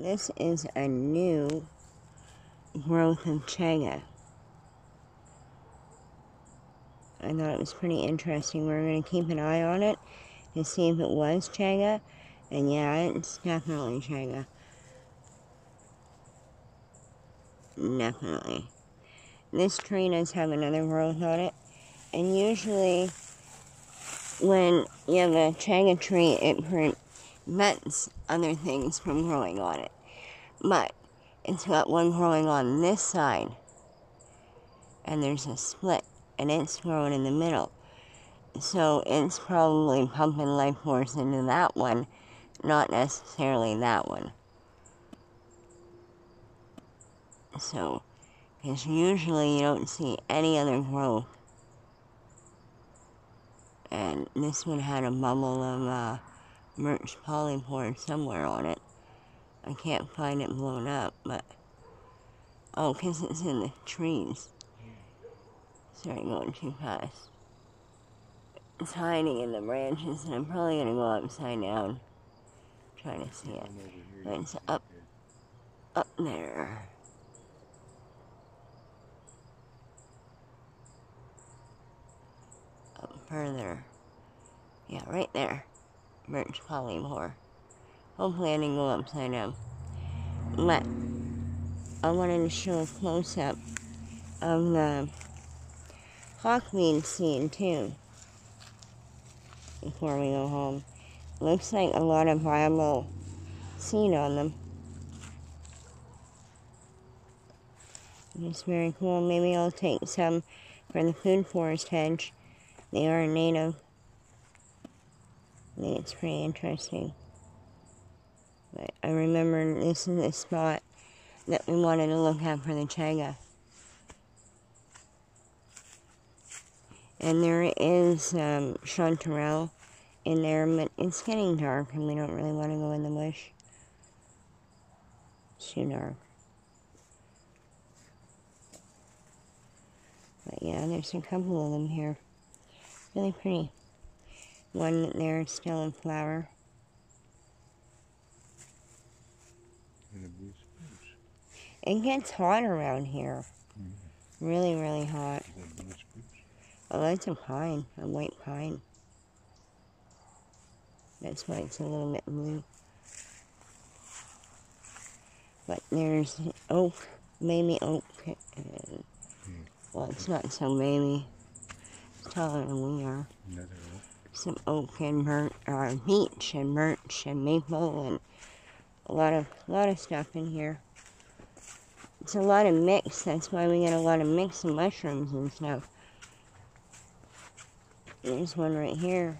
this is a new growth of chaga. I thought it was pretty interesting. We're going to keep an eye on it to see if it was chaga. And yeah, it's definitely chaga. Definitely. This tree does have another growth on it. And usually, when you have a chaga tree, it prevents other things from growing on it. But it's got one growing on this side. And there's a split. And it's growing in the middle. So it's probably pumping life force into that one, not necessarily that one. So, because usually you don't see any other growth. And this one had a bubble of merch polypore somewhere on it. I can't find it blown up, but... Oh, because it's in the trees. Sorry, going too fast. It's hiding in the branches, and I'm probably going to go upside down. Trying to see it. But it's up there. Up further. Yeah, right there. Birch polypore. Hopefully I didn't go upside down. But I wanted to show a close-up of the hawkweed seed too before we go home. Looks like a lot of viable seed on them. It's very cool. Maybe I'll take some for the food forest hedge. They are native. I think it's pretty interesting. But I remember this is the spot that we wanted to look at for the chaga. And there is chanterelle in there, but it's getting dark and we don't really want to go in the bush. It's too dark. But yeah, there's a couple of them here. Really pretty. One there is still in flower. And a blue spruce. It gets hot around here. Mm-hmm. Really, really hot. Is that blue spruce? Oh, that's a pine, a white pine. That's why it's a little bit blue. But there's oak, baby oak. Well, it's not so baby. It's taller than we are. Another oak. Some oak and beech and birch and maple and a lot of stuff in here. It's a lot of mix. That's why we get a lot of mix of mushrooms and stuff. There's one right here.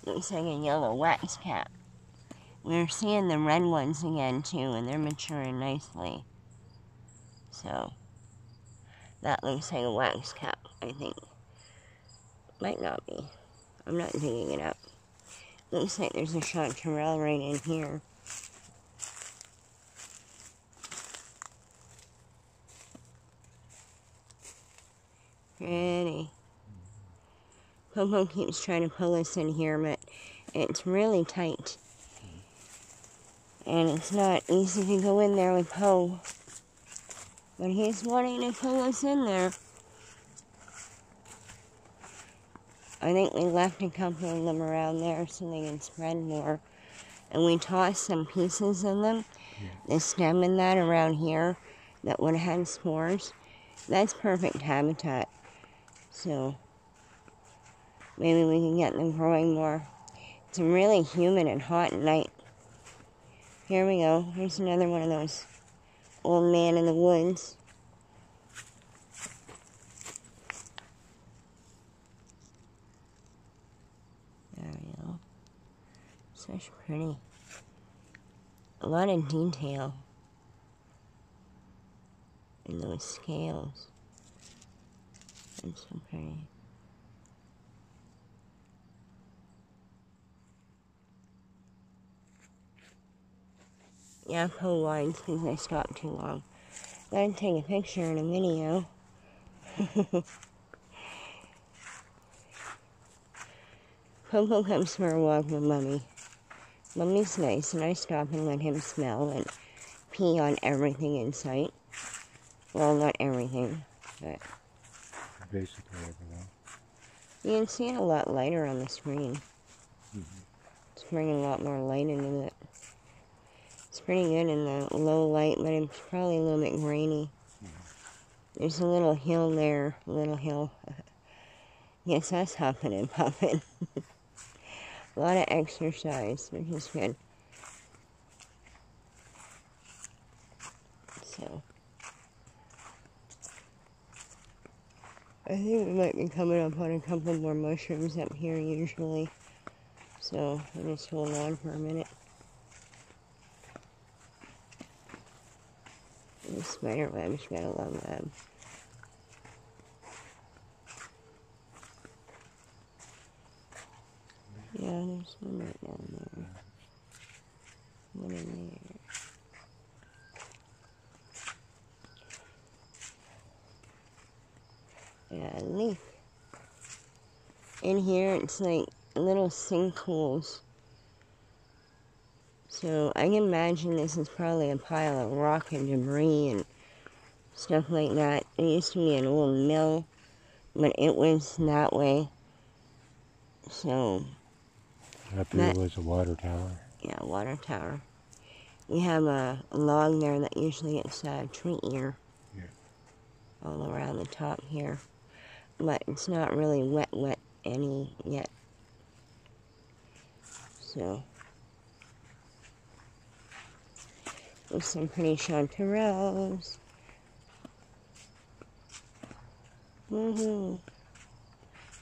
Looks like a yellow wax cap. We're seeing the red ones again too, and they're maturing nicely. So, that looks like a wax cap, I think. Might not be. I'm not digging it up. Looks like there's a chanterelle right in here. Pretty. Popo keeps trying to pull us in here, but it's really tight. And it's not easy to go in there with Po. But he's wanting to pull us in there. I think we left a couple of them around there so they can spread more. And we tossed some pieces of them, the stem and that around here, that would have had spores. That's perfect habitat. So, maybe we can get them growing more. It's really humid and hot at night. Here we go. Here's another one of those old man in the woods. There we go. Such pretty. A lot of detail in those scales. It's so pretty. Yeah, Po lines because I stopped too long. Gotta take a picture in a video. Popo comes for a walk with Mommy. Mummy's nice, and I stop and let him smell and pee on everything in sight. Well, not everything, but Basically everything. you can see it a lot lighter on the screen. It's bringing a lot more light into it. It's pretty good in the low light, but it's probably a little bit grainy. There's a little hill there, little hill. Yes, that's hopping and popping. A lot of exercise, which is good. So, I think we might be coming up on a couple more mushrooms up here usually. So, I'll just hold on for a minute. The spider webs, gotta love them. Yeah, there's one right down there. One in there. Yeah, leaf. In here, it's like little sinkholes. So I can imagine this is probably a pile of rock and debris and stuff like that. It used to be an old mill, but it was that way. So Up here was a water tower. Yeah, water tower. We have a log there that usually gets a tree ear. Yeah. All around the top here. But it's not really wet any yet. So there's some pretty chanterelles. Woohoo.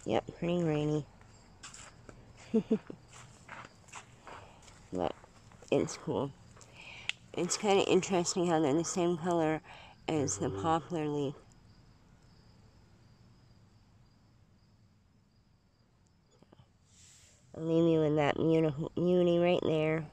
Yep, pretty rainy. But it's cool. It's kind of interesting how they're the same color as the poplar leaf. I'll leave you in that beautiful beauty right there.